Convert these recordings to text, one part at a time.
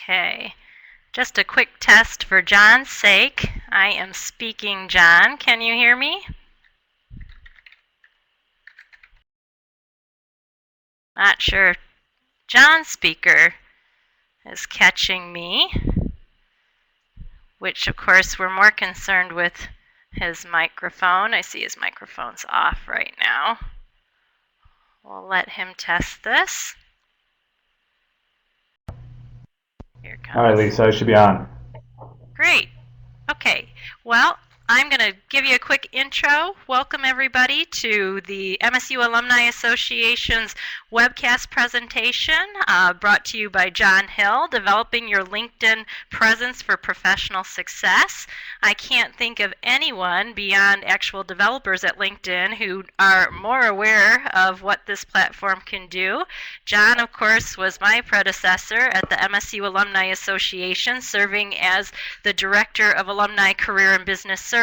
Okay, just a quick test for John's sake. I am speaking, John. Can you hear me? Not sure if John's speaker is catching me, which of course we're more concerned with his microphone. I see his microphone's off right now. We'll let him test this. Here it comes. All right, Lisa, I should be on. Great. Okay. Well, I'm going to give you a quick intro. Welcome, everybody, to the MSU Alumni Association's webcast presentation brought to you by John Hill, Developing Your LinkedIn Presence for Professional Success. I can't think of anyone beyond actual developers at LinkedIn who are more aware of what this platform can do. John, of course, was my predecessor at the MSU Alumni Association, serving as the Director of Alumni Career and Business Services,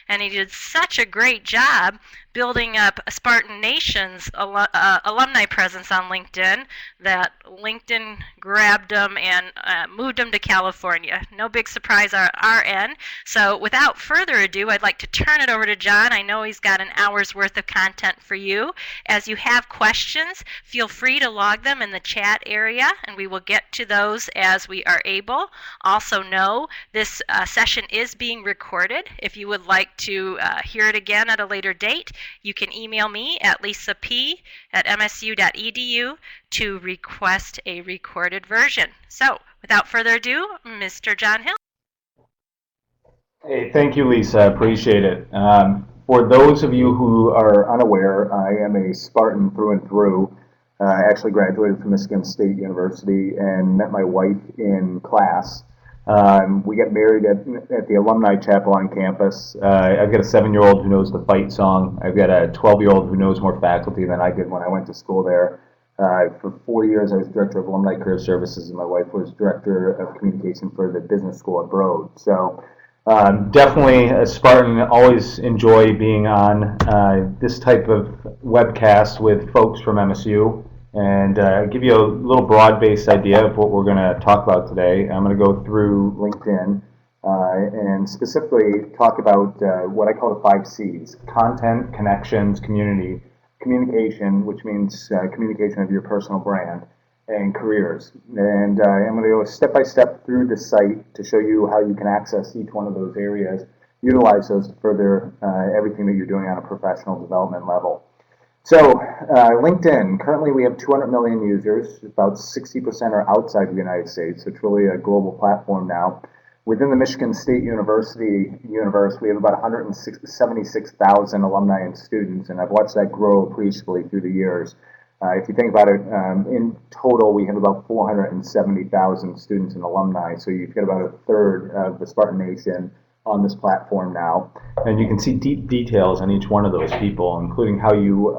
and he did such a great job building up Spartan Nation's alumni presence on LinkedIn that LinkedIn grabbed him and moved him to California. No big surprise on our end. So without further ado, I'd like to turn it over to John. I know he's got an hour's worth of content for you. As you have questions, feel free to log them in the chat area, and we will get to those as we are able. Also know this session is being recorded. If you would like to hear it again at a later date, you can email me at lisap@msu.edu to request a recorded version. So, without further ado, Mr. John Hill. Hey, thank you, Lisa. Appreciate it. For those of you who are unaware, I am a Spartan through and through. I actually graduated from Michigan State University and met my wife in class. We got married at the Alumni Chapel on campus. I've got a 7-year-old who knows the fight song. I've got a 12-year-old who knows more faculty than I did when I went to school there. For 4 years, I was Director of Alumni Career Services, and my wife was Director of Communication for the Business School at Broad. So definitely a Spartan. Always enjoy being on this type of webcast with folks from MSU. And give you a little broad-based idea of what we're going to talk about today. I'm going to go through LinkedIn and specifically talk about what I call the 5 C's: content, connections, community, communication, which means communication of your personal brand, and careers. And I'm going to go step-by-step through the site to show you how you can access each one of those areas, utilize those to further everything that you're doing on a professional development level. So LinkedIn, currently we have 200 million users. About 60% are outside the United States. So it's really a global platform now. Within the Michigan State University universe, we have about 176,000 alumni and students, and I've watched that grow appreciably through the years. If you think about it, in total, we have about 470,000 students and alumni. So you've got about a third of the Spartan Nation on this platform now, and you can see deep details on each one of those people, including how you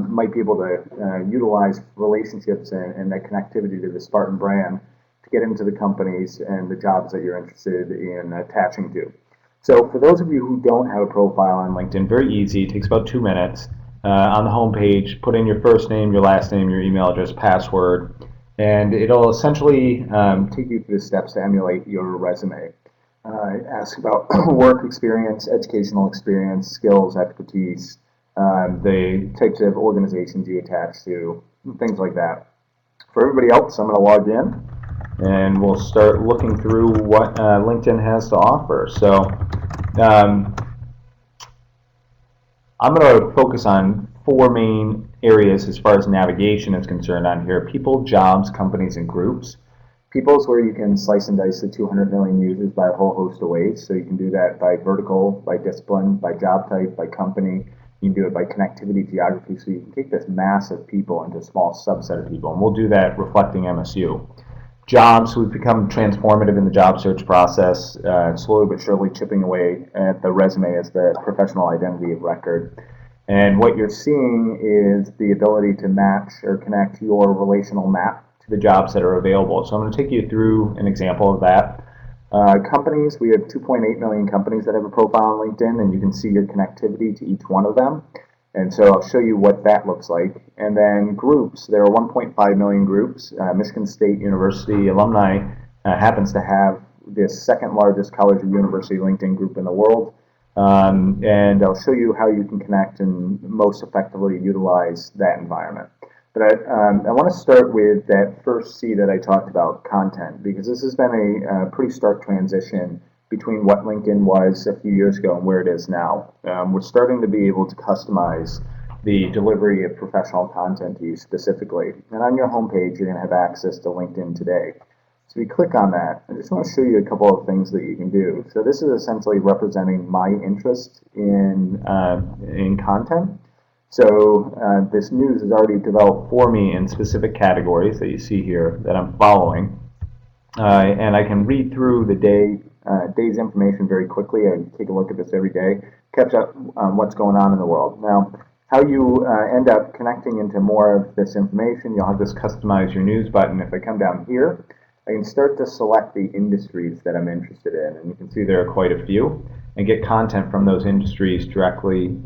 might be able to utilize relationships and that connectivity to the Spartan brand to get into the companies and the jobs that you're interested in attaching to. So for those of you who don't have a profile on LinkedIn, very easy. It takes about 2 minutes. On the home page, put in your first name, your last name, your email address, password, and it'll essentially take you through the steps to emulate your resume. Ask about work experience, educational experience, skills, expertise, the types of organizations you attach to, things like that. For everybody else, I'm going to log in, and we'll start looking through what LinkedIn has to offer. So I'm going to focus on 4 main areas as far as navigation is concerned on here: people, jobs, companies, and groups. People is where you can slice and dice the 200 million users by a whole host of ways. So you can do that by vertical, by discipline, by job type, by company. You can do it by connectivity, geography. So you can take this mass of people into a small subset of people. And we'll do that reflecting MSU. Jobs, we've become transformative in the job search process, slowly but surely chipping away at the resume as the professional identity of record. And what you're seeing is the ability to match or connect your relational map to the jobs that are available. So I'm going to take you through an example of that. Companies, we have 2.8 million companies that have a profile on LinkedIn, and you can see your connectivity to each one of them. And so I'll show you what that looks like. And then groups, there are 1.5 million groups. Michigan State University alumni happens to have the second largest college or university LinkedIn group in the world. And I'll show you how you can connect and most effectively utilize that environment. But I want to start with that first C that I talked about, content, because this has been a pretty stark transition between what LinkedIn was a few years ago and where it is now. We're starting to be able to customize the delivery of professional content to you specifically. And on your homepage, you're going to have access to LinkedIn today. So if you click on that, I just want to show you a couple of things that you can do. So this is essentially representing my interest in content. So this news is already developed for me in specific categories that you see here that I'm following. And I can read through the day's information very quickly. I take a look at this every day, catch up on what's going on in the world. Now, how you end up connecting into more of this information, you'll have this customize your news button. If I come down here, I can start to select the industries that I'm interested in, and you can see there are quite a few, and get content from those industries directly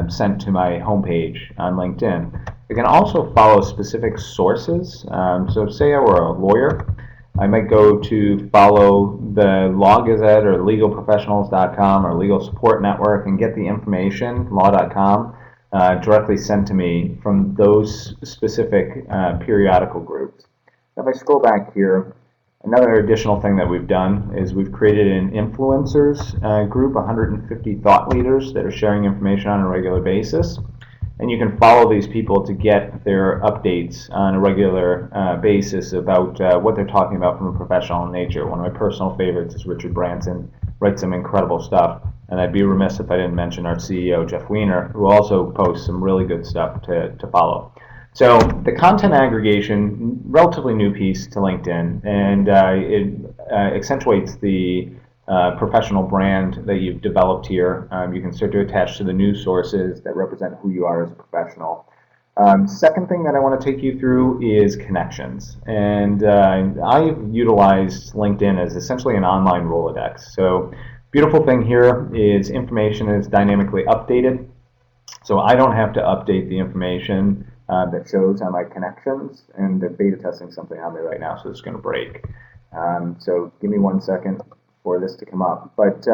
sent to my homepage on LinkedIn. I can also follow specific sources. So say I were a lawyer, I might go to follow the Law Gazette or legalprofessionals.com or Legal Support Network and get the information, law.com, directly sent to me from those specific periodical groups. If I scroll back here, another additional thing that we've done is we've created an influencers group, 150 thought leaders that are sharing information on a regular basis. And you can follow these people to get their updates on a regular basis about what they're talking about from a professional nature. One of my personal favorites is Richard Branson, writes some incredible stuff. And I'd be remiss if I didn't mention our CEO, Jeff Weiner, who also posts some really good stuff to follow. So the content aggregation, relatively new piece to LinkedIn, and it accentuates the professional brand that you've developed here. You can start to attach to the news sources that represent who you are as a professional. Second thing that I want to take you through is connections. And I've utilized LinkedIn as essentially an online Rolodex. So beautiful thing here is information is dynamically updated. So I don't have to update the information that shows on my connections, and they're beta testing something on me right now, so it's going to break. So give me 1 second for this to come up. But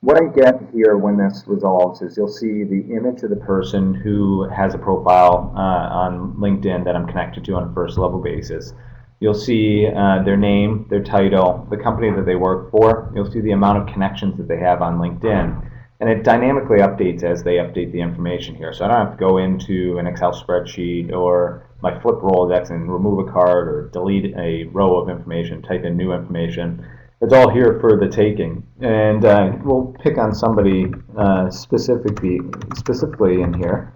what I get here when this resolves is you'll see the image of the person who has a profile on LinkedIn that I'm connected to on a first level basis. You'll see their name, their title, the company that they work for. You'll see the amount of connections that they have on LinkedIn. And it dynamically updates as they update the information here. So I don't have to go into an Excel spreadsheet or my Flip Rolodex and remove a card or delete a row of information, type in new information. It's all here for the taking. And we'll pick on somebody specifically in here.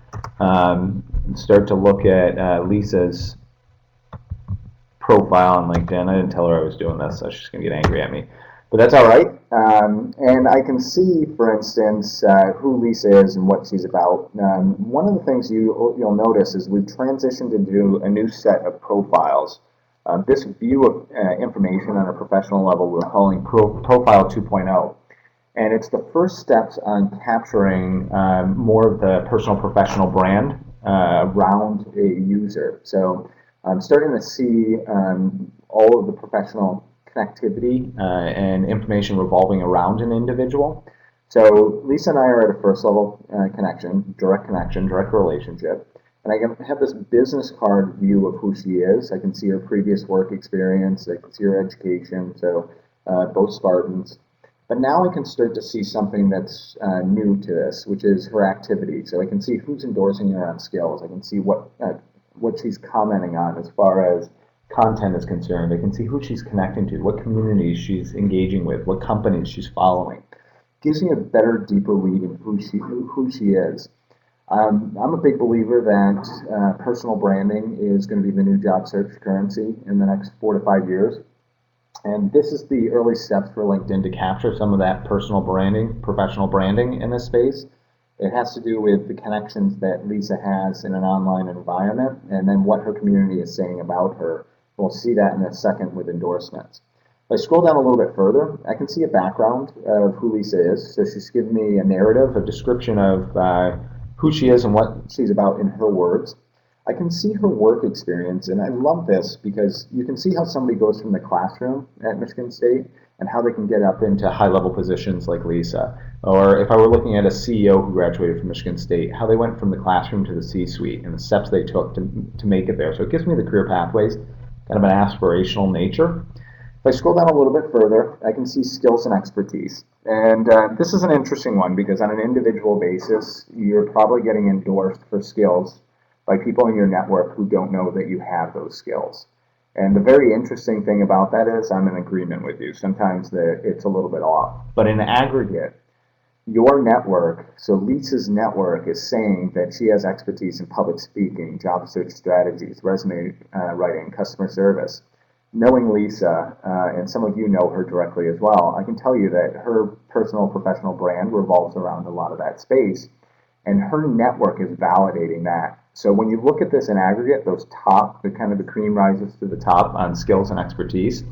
Start to look at Lisa's profile on LinkedIn. I didn't tell her I was doing this, so she's going to get angry at me. But that's all right. And I can see, for instance, who Lisa is and what she's about. One of the things you'll notice is we've transitioned into a new set of profiles. This view of information on a professional level we're calling Profile 2.0. And it's the first steps on capturing more of the personal professional brand around a user. So I'm starting to see all of the professional connectivity and information revolving around an individual. So Lisa and I are at a first level connection, direct relationship. And I can have this business card view of who she is. I can see her previous work experience. I can see her education. So both Spartans. But now I can start to see something that's new to this, which is her activity. So I can see who's endorsing her on skills. I can see what she's commenting on as far as content is concerned. I can see who she's connecting to, what communities she's engaging with, what companies she's following. Gives me a better, deeper read of who she is. I'm a big believer that personal branding is going to be the new job search currency in the next 4 to 5 years. And this is the early steps for LinkedIn to capture some of that personal branding, professional branding in this space. It has to do with the connections that Lisa has in an online environment and then what her community is saying about her. We'll see that in a second with endorsements. If I scroll down a little bit further, I can see a background of who Lisa is. So she's given me a narrative, a description of who she is and what she's about in her words. I can see her work experience, and I love this because you can see how somebody goes from the classroom at Michigan State and how they can get up into high-level positions like Lisa. Or if I were looking at a CEO who graduated from Michigan State, how they went from the classroom to the C-suite and the steps they took to make it there. So it gives me the career pathways, kind of an aspirational nature. If I scroll down a little bit further, I can see skills and expertise. And this is an interesting one because on an individual basis, you're probably getting endorsed for skills by people in your network who don't know that you have those skills. And the very interesting thing about that is I'm in agreement with you. Sometimes it's a little bit off. But in aggregate, your network, so Lisa's network, is saying that she has expertise in public speaking, job search strategies, resume writing, customer service. Knowing Lisa, and some of you know her directly as well, I can tell you that her personal professional brand revolves around a lot of that space, and her network is validating that. So when you look at this in aggregate, those top, the kind of the cream rises to the top on skills and expertise,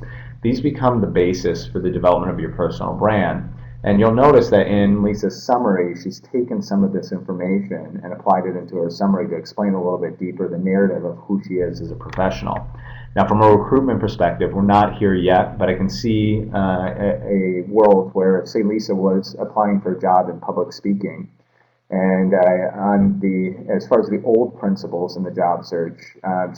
these become the basis for the development of your personal brand. And you'll notice that in Lisa's summary, she's taken some of this information and applied it into her summary to explain a little bit deeper the narrative of who she is as a professional. Now, from a recruitment perspective, we're not here yet, but I can see a world where, say, Lisa was applying for a job in public speaking, and as far as the old principles in the job search,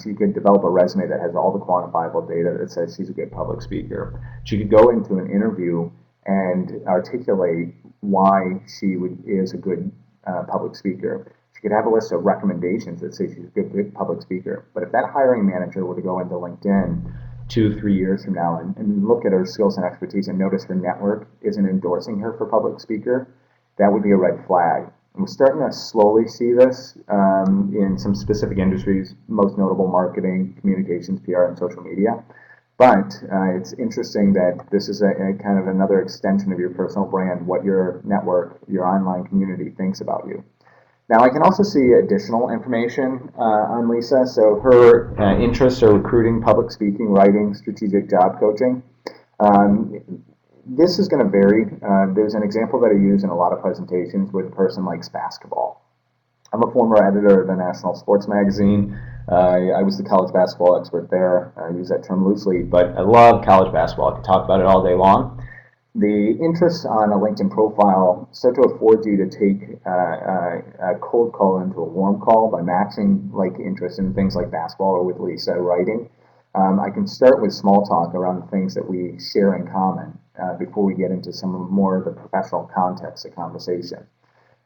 she could develop a resume that has all the quantifiable data that says she's a good public speaker. She could go into an interview and articulate why she is a good public speaker. She could have a list of recommendations that say she's a good public speaker. But if that hiring manager were to go into LinkedIn 2-3 years from now and look at her skills and expertise and notice her network isn't endorsing her for public speaker, that would be a red flag. And we're starting to slowly see this in some specific industries, most notable marketing, communications, PR, and social media. But it's interesting that this is a kind of another extension of your personal brand, what your network, your online community thinks about you. Now, I can also see additional information on Lisa. So her interests are recruiting, public speaking, writing, strategic job coaching. This is going to vary. There's an example that I use in a lot of presentations where the person likes basketball. I'm a former editor of the National Sports Magazine. I was the college basketball expert there. I use that term loosely, but I love college basketball. I could talk about it all day long. The interests on a LinkedIn profile start to afford you to take a cold call into a warm call by matching like interests in things like basketball or with Lisa writing. I can start with small talk around the things that we share in common before we get into some more of the professional context of conversation.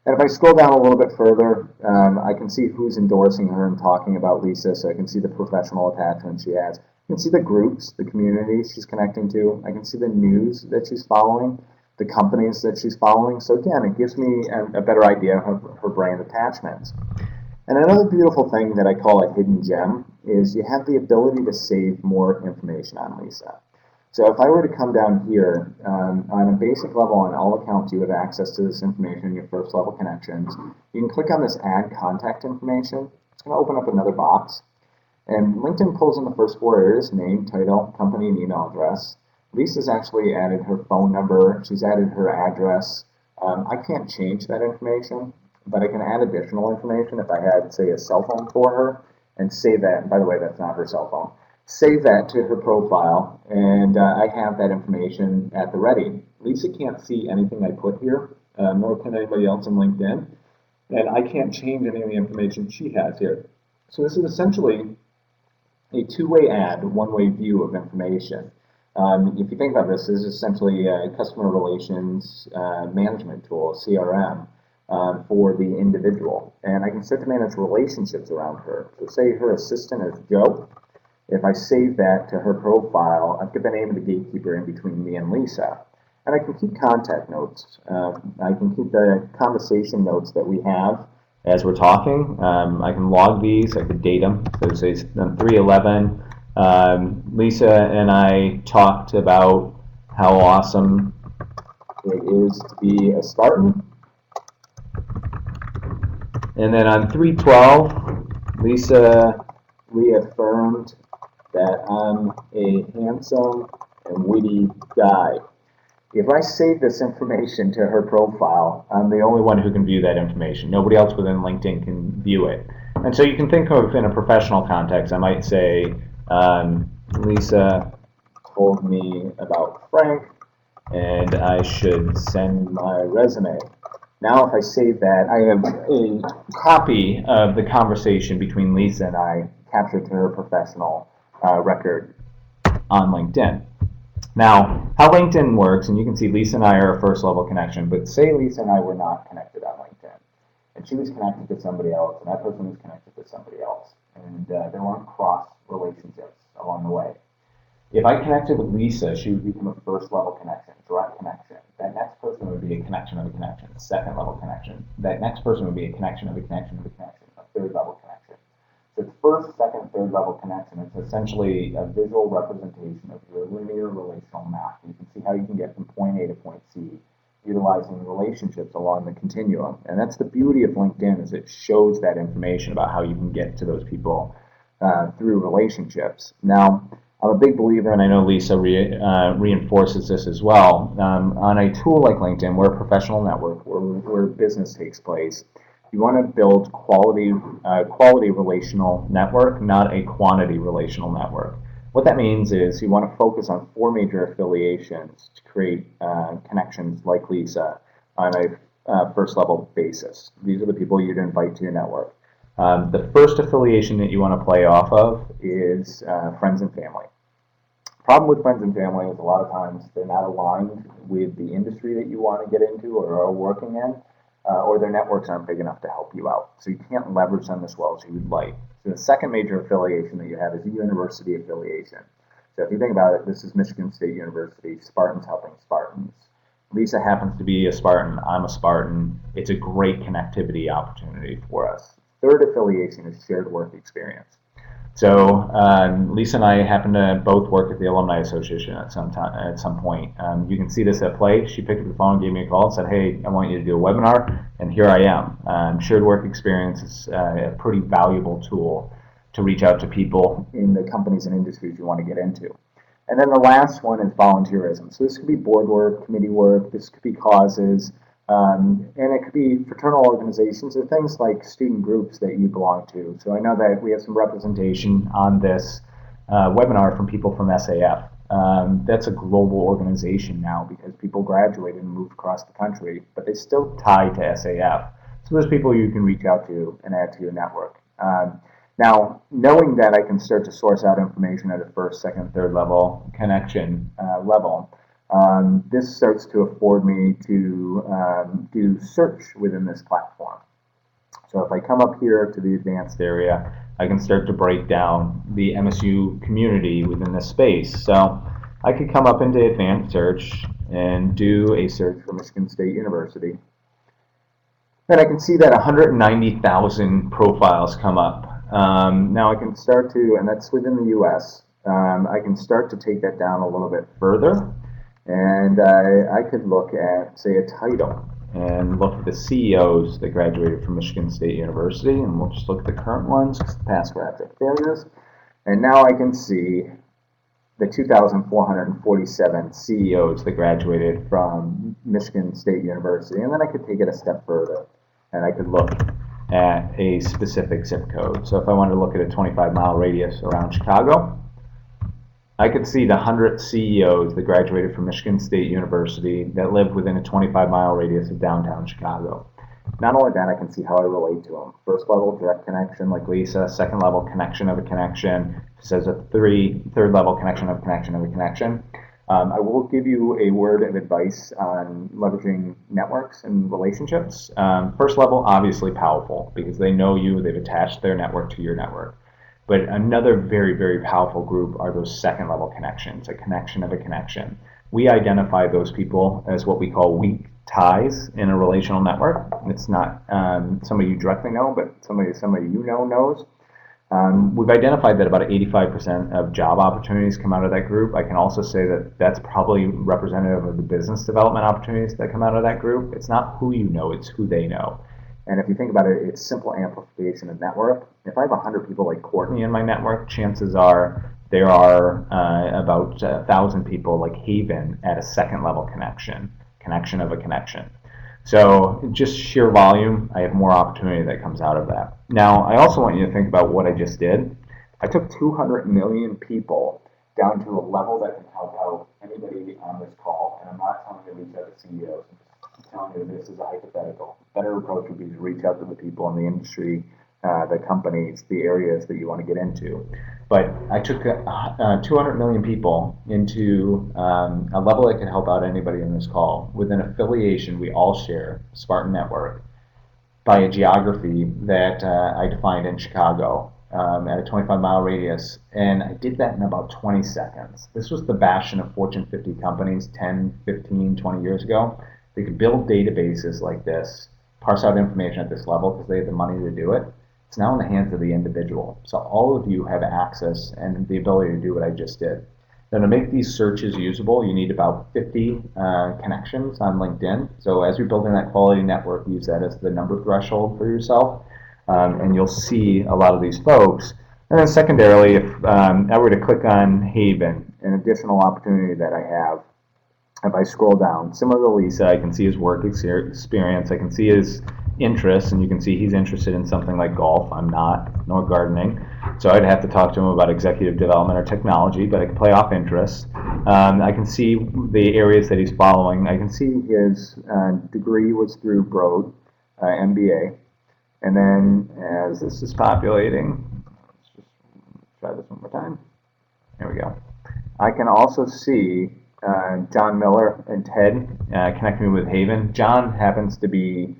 And if I scroll down a little bit further, I can see who's endorsing her and talking about Lisa, so I can see the professional attachment she has. I can see the groups, the communities she's connecting to. I can see the news that she's following, the companies that she's following. So again, it gives me a better idea of her brand attachments. And another beautiful thing that I call a hidden gem is you have the ability to save more information on Lisa. So if I were to come down here, on a basic level, on all accounts, you have access to this information in your first level connections. You can click on this add contact information. It's going to open up another box. And LinkedIn pulls in the first 4 areas: name, title, company, and email address. Lisa's actually added her phone number. She's added her address. I can't change that information, but I can add additional information if I had, say, a cell phone for her and save that. And by the way, that's not her cell phone. Save that to her profile, and I have that information at the ready. Lisa can't see anything I put here, nor can anybody else in LinkedIn, and I can't change any of the information she has here. So this is essentially a two-way ad, one-way view of information. If you think about this is essentially a customer relations management tool, CRM, for the individual. And I can start to manage relationships around her. So say her assistant is Joe. If I save that to her profile, I've got the name of the gatekeeper in between me and Lisa. And I can keep contact notes. I can keep the conversation notes that we have as we're talking. I can log these. I could date them. So say 3/11. Lisa and I talked about how awesome it is to be a Spartan. And then on 3/12, Lisa reaffirmed that I'm a handsome and witty guy. If I save this information to her profile, I'm the only one who can view that information. Nobody else within LinkedIn can view it. And so you can think of, in a professional context, I might say, Lisa told me about Frank, and I should send my resume. Now if I save that, I have a copy of the conversation between Lisa and I captured to her professional record on LinkedIn. Now, how LinkedIn works, and you can see Lisa and I are a first level connection, but say Lisa and I were not connected on LinkedIn, and she was connected to somebody else, and that person was connected to somebody else, and there weren't cross relationships along the way. If I connected with Lisa, she would become a first level connection, direct connection. That next person would be a connection of a connection, a second level connection. That next person would be a connection of a connection of a connection, a third level connection. So it's first, second, third level connection. It's essentially a visual representation of your linear relational map. You can see how you can get from point A to point C, utilizing relationships along the continuum. And that's the beauty of LinkedIn, is it shows that information about how you can get to those people through relationships. Now, I'm a big believer, and I know Lisa reinforces this as well, on a tool like LinkedIn, we're a professional network where business takes place. You want to build quality relational network, not a quantity relational network. What that means is you want to focus on 4 major affiliations to create connections like Lisa on a first level basis. These are the people you'd invite to your network. The first affiliation that you want to play off of is friends and family. Problem with friends and family is a lot of times they're not aligned with the industry that you want to get into or are working in, or their networks aren't big enough to help you out. So you can't leverage them as well as you would like. So the second major affiliation that you have is a university affiliation. So if you think about it, this is Michigan State University, Spartans helping Spartans. Lisa happens to be a Spartan, I'm a Spartan. It's a great connectivity opportunity for us. Third affiliation is shared work experience. So Lisa and I happen to both work at the Alumni Association at some point. You can see this at play. She picked up the phone, gave me a call, and said, "Hey, I want you to do a webinar," and here I am. Shared work experience is a pretty valuable tool to reach out to people in the companies and industries you want to get into. And then the last one is volunteerism. So this could be board work, committee work, this could be causes, and it could be fraternal organizations or things like student groups that you belong to. So I know that we have some representation on this webinar from people from SAF. That's a global organization now because people graduated and moved across the country, but they still tie to SAF. So there's people you can reach out to and add to your network. Now, knowing that I can start to source out information at a first, second, third level connection level, this starts to afford me to do search within this platform. So if I come up here to the advanced area, I can start to break down the MSU community within this space. So I could come up into advanced search and do a search for Michigan State University. And I can see that 190,000 profiles come up. Now I can start to, and that's within the US, I can start to take that down a little bit further. And I could look at, say, a title and look at the CEOs that graduated from Michigan State University, and we'll just look at the current ones because the past were abject failures. And now I can see the 2,447 CEOs that graduated from Michigan State University. And then I could take it a step further, and I could look at a specific zip code. So if I wanted to look at a 25-mile radius around Chicago, I could see the 100 CEOs that graduated from Michigan State University that live within a 25-mile radius of downtown Chicago. Not only that, I can see how I relate to them. First level direct connection like Lisa, second level connection of a connection, says a third level connection of a connection of a connection. I will give you a word of advice on leveraging networks and relationships. First level, obviously powerful because they know you, they've attached their network to your network. But another very, very powerful group are those second level connections, a connection of a connection. We identify those people as what we call weak ties in a relational network. It's not somebody you directly know, but somebody you know knows. We've identified that about 85% of job opportunities come out of that group. I can also say that that's probably representative of the business development opportunities that come out of that group. It's not who you know, it's who they know. And if you think about it, it's simple amplification of network. If I have 100 people like Courtney in my network, chances are there are about 1,000 people like Haven at a second level connection of a connection. So just sheer volume, I have more opportunity that comes out of that. Now, I also want you to think about what I just did. I took 200 million people down to a level that can help out anybody on this call, and I'm not telling you to reach out to CEOs. I'm telling you this is a hypothetical. A better approach would be to reach out to the people in the industry, the companies, the areas that you want to get into. But I took 200 million people into a level that could help out anybody in this call with an affiliation we all share, Spartan Network, by a geography that I defined in Chicago at a 25-mile radius. And I did that in about 20 seconds. This was the bastion of Fortune 50 companies 10, 15, 20 years ago. They could build databases like this, parse out information at this level because they had the money to do it. It's now in the hands of the individual. So all of you have access and the ability to do what I just did. Now, to make these searches usable, you need about 50 connections on LinkedIn. So as you're building that quality network, use that as the number threshold for yourself, and you'll see a lot of these folks. And then secondarily, if I were to click on Haven, an additional opportunity that I have, if I scroll down, similar to Lisa, I can see his work experience, I can see his interests, and you can see he's interested in something like golf. I'm not, nor gardening. So I'd have to talk to him about executive development or technology, but I can play off interests. I can see the areas that he's following. I can see his degree was through Broad, MBA. And then as this is populating, let's just try this one more time. There we go. I can also see John Miller and Ted connect me with Haven. John happens to be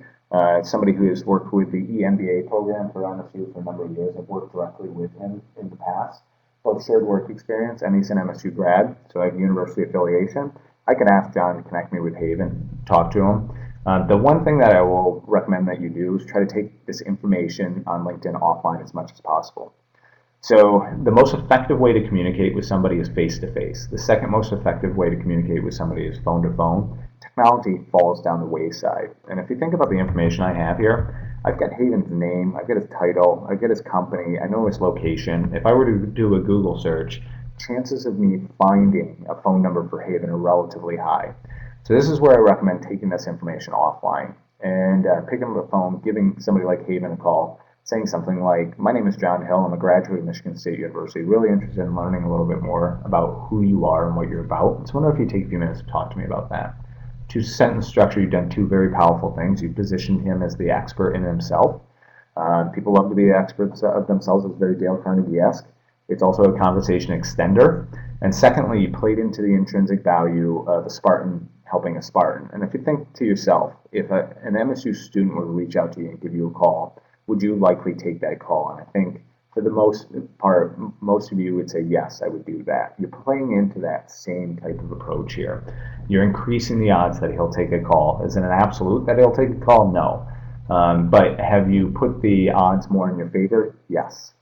somebody who has worked with the EMBA program for MSU for a number of years. I've worked directly with him in the past. Both shared work experience, and he's an MSU grad, so I have university affiliation. I can ask John to connect me with Haven, talk to him. The one thing that I will recommend that you do is try to take this information on LinkedIn offline as much as possible. So the most effective way to communicate with somebody is face-to-face. The second most effective way to communicate with somebody is phone-to-phone. Technology falls down the wayside. And if you think about the information I have here, I've got Haven's name, I've got his title, I've got his company, I know his location. If I were to do a Google search, chances of me finding a phone number for Haven are relatively high. So this is where I recommend taking this information offline and picking up the phone, giving somebody like Haven a call, saying something like, my name is John Hill, I'm a graduate of Michigan State University, really interested in learning a little bit more about who you are and what you're about. So I wonder if you take a few minutes to talk to me about that. Two-sentence structure, you've done two very powerful things. You've positioned him as the expert in himself. People love to be experts of themselves. It's very Dale Carnegie-esque. It's also a conversation extender. And secondly, you played into the intrinsic value of a Spartan helping a Spartan. And if you think to yourself, if an MSU student were to reach out to you and give you a call, would you likely take that call? And I think for the most part, most of you would say, yes, I would do that. You're playing into that same type of approach here. You're increasing the odds that he'll take a call. Is it an absolute that he'll take a call? No. But have you put the odds more in your favor? Yes.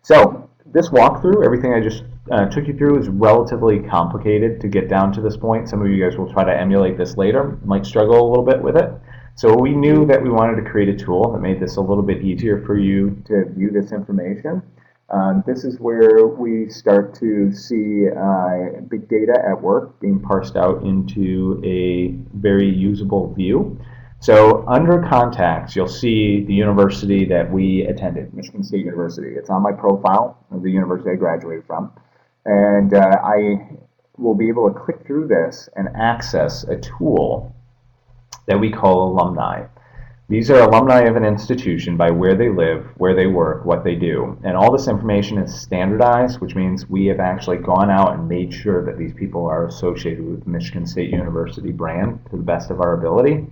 So this walkthrough, everything I just took you through is relatively complicated to get down to this point. Some of you guys will try to emulate this later, might struggle a little bit with it. So we knew that we wanted to create a tool that made this a little bit easier for you to view this information. This is where we start to see big data at work being parsed out into a very usable view. So under contacts, you'll see the university that we attended, Michigan State University. It's on my profile of the university I graduated from. And I will be able to click through this and access a tool that we call alumni. These are alumni of an institution by where they live, where they work, what they do. And all this information is standardized, which means we have actually gone out and made sure that these people are associated with the Michigan State University brand to the best of our ability.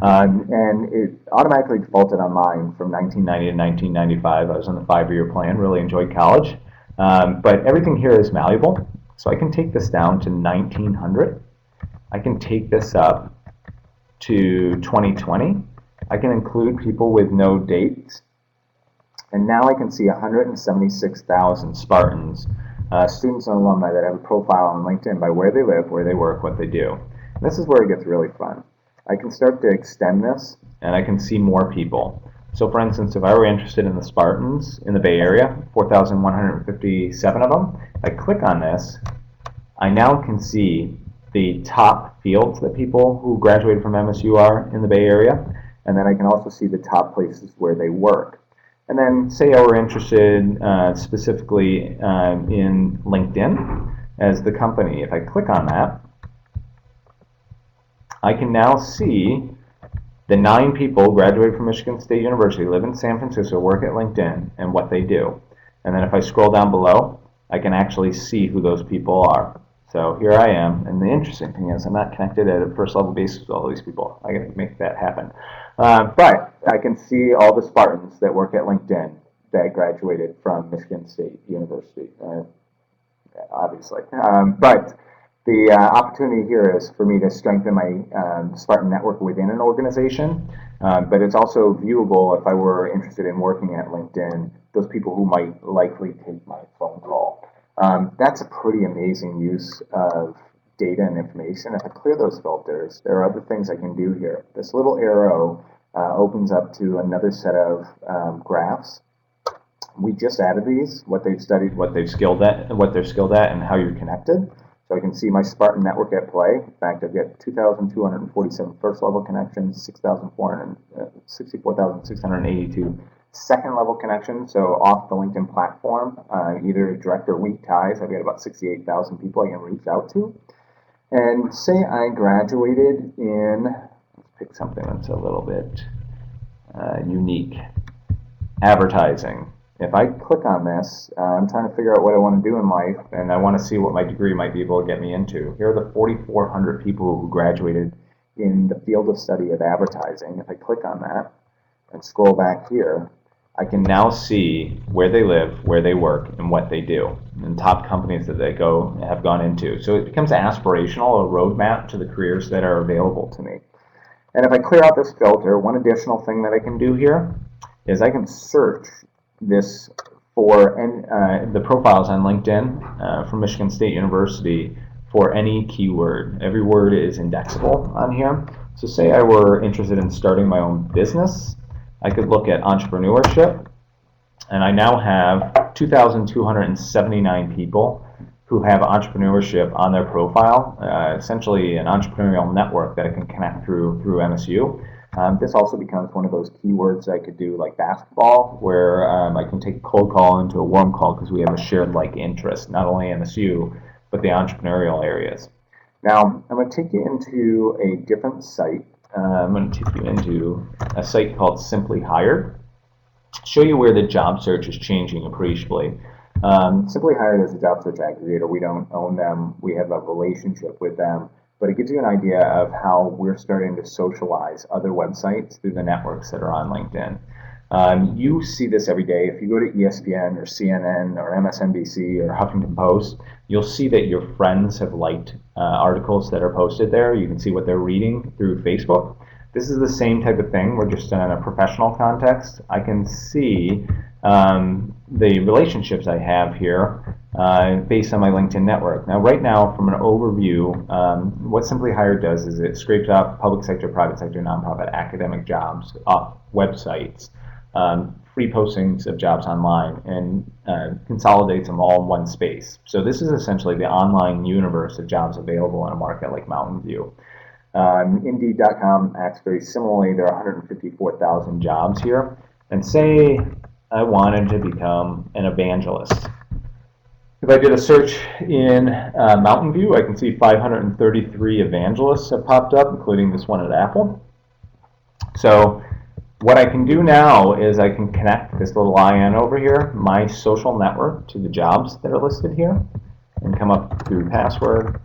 And it automatically defaulted on mine from 1990 to 1995. I was on the 5-year plan, really enjoyed college. But everything here is malleable. So I can take this down to 1900. I can take this up to 2020. I can include people with no dates. And now I can see 176,000 Spartans, students and alumni that have a profile on LinkedIn by where they live, where they work, what they do. And this is where it gets really fun. I can start to extend this, and I can see more people. So for instance, if I were interested in the Spartans in the Bay Area, 4,157 of them, if I click on this, I now can see the top fields that people who graduated from MSU are in the Bay Area. And then I can also see the top places where they work. And then say I were interested specifically in LinkedIn as the company. If I click on that, I can now see the 9 people graduated from Michigan State University, live in San Francisco, work at LinkedIn, and what they do. And then if I scroll down below, I can actually see who those people are. So here I am, and the interesting thing is I'm not connected at a first level basis with all these people. I gotta make that happen. But I can see all the Spartans that work at LinkedIn that graduated from Michigan State University, obviously. But the opportunity here is for me to strengthen my Spartan network within an organization, but it's also viewable if I were interested in working at LinkedIn, those people who might likely take my phone call. That's a pretty amazing use of data and information. If I clear those filters, there are other things I can do here. This little arrow opens up to another set of graphs. We just added these, what they've studied, what they're skilled at, and how you're connected. So I can see my Spartan network at play. In fact, I've got 2,247 first-level connections, 64,682 second-level connections, so off the LinkedIn platform, either direct or weak ties. I've got about 68,000 people I can reach out to. And say I graduated in, let's pick something that's a little bit unique, advertising. If I click on this, I'm trying to figure out what I want to do in life, and I want to see what my degree might be able to get me into. Here are the 4,400 people who graduated in the field of study of advertising. If I click on that and scroll back here, I can now see where they live, where they work, and what they do, and top companies that they have gone into. So it becomes aspirational, a roadmap to the careers that are available to me. And if I clear out this filter, one additional thing that I can do here is I can search this for the profiles on LinkedIn from Michigan State University for any keyword. Every word is indexable on here. So say I were interested in starting my own business, I could look at entrepreneurship, and I now have 2,279 people who have entrepreneurship on their profile, essentially an entrepreneurial network that I can connect through MSU. This also becomes one of those keywords I could do like basketball, where I can take a cold call into a warm call because we have a shared like interest, not only MSU, but the entrepreneurial areas. Now, I'm going to take you into a different site. I'm going to take you into a site called Simply Hired, show you where the job search is changing appreciably. Simply Hired is a job search aggregator. We don't own them. We have a relationship with them. But it gives you an idea of how we're starting to socialize other websites through the networks that are on LinkedIn. You see this every day. If you go to ESPN or CNN or MSNBC or Huffington Post, you'll see that your friends have liked articles that are posted there. You can see what they're reading through Facebook. This is the same type of thing. We're just in a professional context. I can see the relationships I have here based on my LinkedIn network. Now, right now, from an overview, what Simply Hired does is it scrapes up public sector, private sector, nonprofit, academic jobs off websites, free postings of jobs online, and consolidates them all in one space. So this is essentially the online universe of jobs available in a market like Mountain View. Indeed.com acts very similarly. There are 154,000 jobs here. And say I wanted to become an evangelist. If I did a search in Mountain View, I can see 533 evangelists have popped up, including this one at Apple. So what I can do now is I can connect this little IN over here, my social network, to the jobs that are listed here, and come up through password.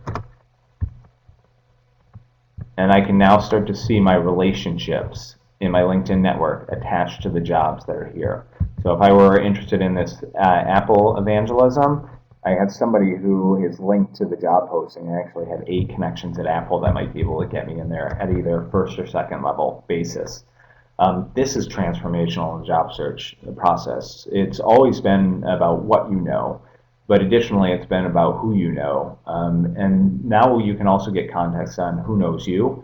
And I can now start to see my relationships in my LinkedIn network attached to the jobs that are here. So if I were interested in this Apple evangelism, I have somebody who is linked to the job posting. I actually have 8 connections at Apple that might be able to get me in there at either first or second level basis. This is transformational in the job search process. It's always been about what you know, but additionally it's been about who you know. And now you can also get context on who knows you,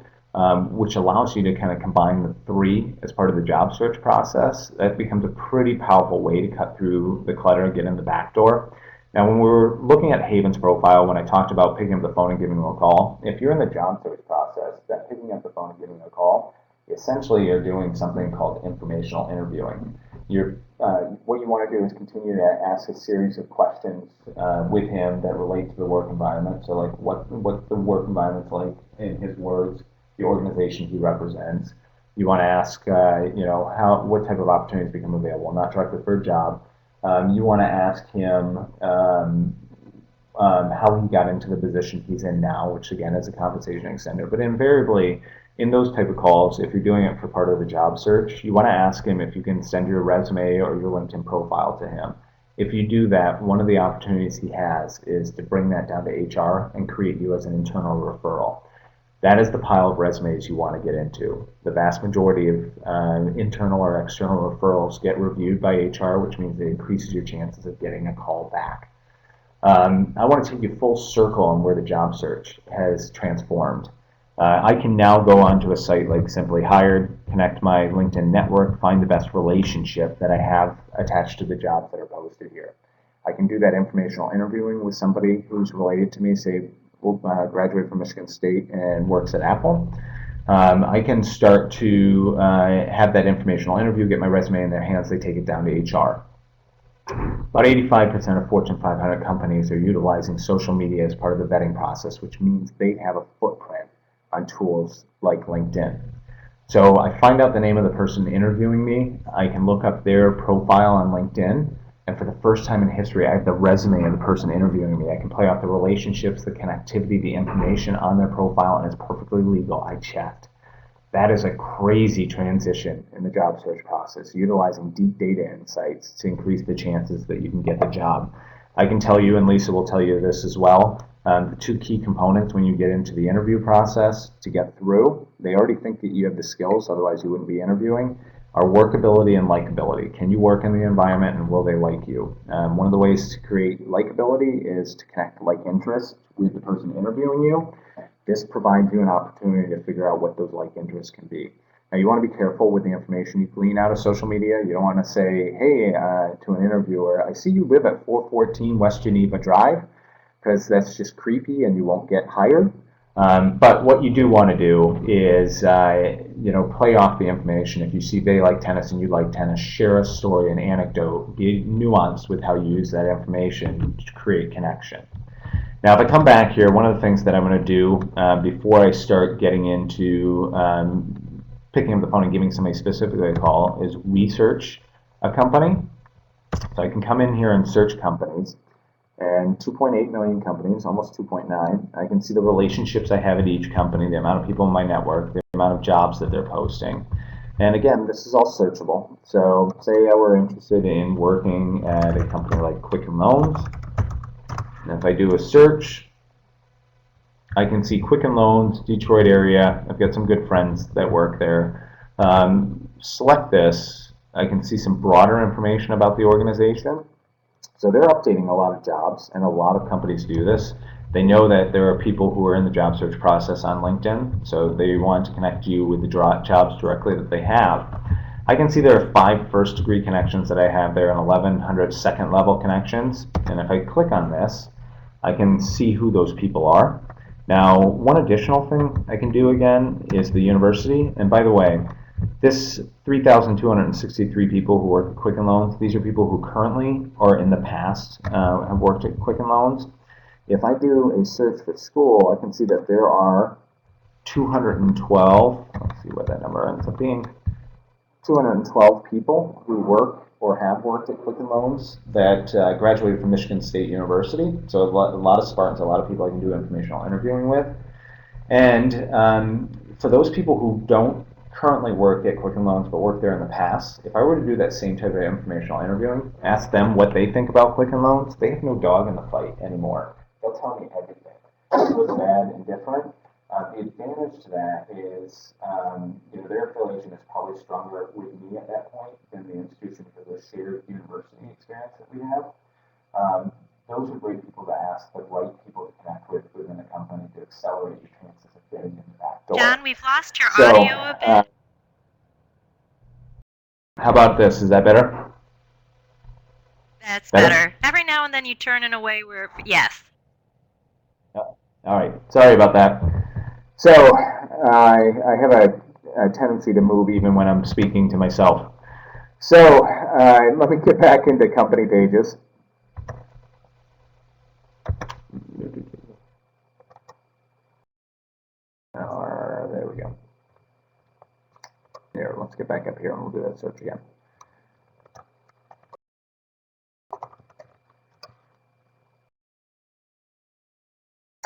which allows you to kind of combine the 3 as part of the job search process. That becomes a pretty powerful way to cut through the clutter and get in the back door. Now, when we're looking at Haven's profile, when I talked about picking up the phone and giving them a call, if you're in the job search process, that picking up the phone and giving a call, essentially you're doing something called informational interviewing. What you want to do is continue to ask a series of questions with him that relate to the work environment. So, like, what the work environment's like in his words, the organization he represents. You want to ask, what type of opportunities become available, not directly for a job. You want to ask him how he got into the position he's in now, which again is a compensation extender. But invariably, in those type of calls, if you're doing it for part of the job search, you want to ask him if you can send your resume or your LinkedIn profile to him. If you do that, one of the opportunities he has is to bring that down to HR and create you as an internal referral. That is the pile of resumes you want to get into. The vast majority of internal or external referrals get reviewed by HR, which means it increases your chances of getting a call back. I want to take you full circle on where the job search has transformed. I can now go onto a site like Simply Hired, connect my LinkedIn network, find the best relationship that I have attached to the jobs that are posted here. I can do that informational interviewing with somebody who's related to me, say, graduated from Michigan State and works at Apple. I can start to have that informational interview, get my resume in their hands, they take it down to HR. About 85% of Fortune 500 companies are utilizing social media as part of the vetting process, which means they have a footprint on tools like LinkedIn. So I find out the name of the person interviewing me. I can look up their profile on LinkedIn, and for the first time in history, I have the resume of the person interviewing me. I can play off the relationships, the connectivity, the information on their profile, and it's perfectly legal. I checked. That is a crazy transition in the job search process, utilizing deep data insights to increase the chances that you can get the job. I can tell you, and Lisa will tell you this as well, the two key components when you get into the interview process to get through, they already think that you have the skills, otherwise you wouldn't be interviewing, are workability and likability. Can you work in the environment and will they like you? One of the ways to create likability is to connect like interests with the person interviewing you. This provides you an opportunity to figure out what those like interests can be. Now, you want to be careful with the information you glean out of social media. You don't want to say, hey, to an interviewer, I see you live at 414 West Geneva Drive, because that's just creepy and you won't get hired. But what you do want to do is, play off the information. If you see they like tennis and you like tennis, share a story, an anecdote, be nuanced with how you use that information to create connection. Now, if I come back here, one of the things that I'm going to do before I start getting into picking up the phone and giving somebody specifically a call is research a company. So I can come in here and search companies, and 2.8 million companies, almost 2.9. I can see the relationships I have at each company, the amount of people in my network, the amount of jobs that they're posting. And again, this is all searchable. So say I were interested in working at a company like Quicken Loans. And if I do a search, I can see Quicken Loans, Detroit area. I've got some good friends that work there. Select this. I can see some broader information about the organization. So they're updating a lot of jobs, and a lot of companies do this. They know that there are people who are in the job search process on LinkedIn, so they want to connect you with the jobs directly that they have. I can see there are 5 first-degree connections that I have there and 1,100 second-level connections. And if I click on this, I can see who those people are. Now, one additional thing I can do again is the university. And by the way, this 3,263 people who work at Quicken Loans, these are people who currently or in the past have worked at Quicken Loans. If I do a search for school, I can see that there are 212, let's see what that number ends up being, 212 people who work or have worked at Quicken Loans that graduated from Michigan State University. So a lot of Spartans, a lot of people I can do informational interviewing with. And for those people who don't currently work at Quicken Loans but worked there in the past, if I were to do that same type of informational interviewing, ask them what they think about Quicken Loans, they have no dog in the fight anymore. They'll tell me everything. Good, bad, and different. The advantage to that is, their affiliation is probably stronger with me at that point than the institution for the shared university experience that we have. Those are great people to ask, the right people to connect with within a company to accelerate your chances of getting in the back door. John, we've lost your audio a bit. How about this? Is that better? That's better. Every now and then you turn in a way where, yes. All right. Sorry about that. So I have a tendency to move even when I'm speaking to myself. So let me get back into company pages. There we go. Here, let's get back up here and we'll do that search again.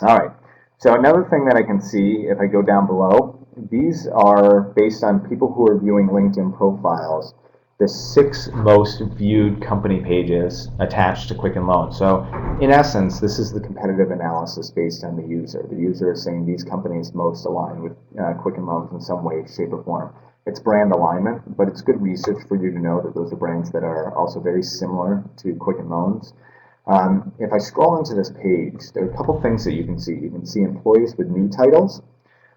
All right, so another thing that I can see if I go down below, these are based on people who are viewing LinkedIn profiles, the 6 most viewed company pages attached to Quicken Loans. So in essence, this is the competitive analysis based on the user. The user is saying these companies most align with Quicken Loans in some way, shape, or form. It's brand alignment, but it's good research for you to know that those are brands that are also very similar to Quicken Loans. If I scroll into this page, there are a couple things that you can see. You can see employees with new titles.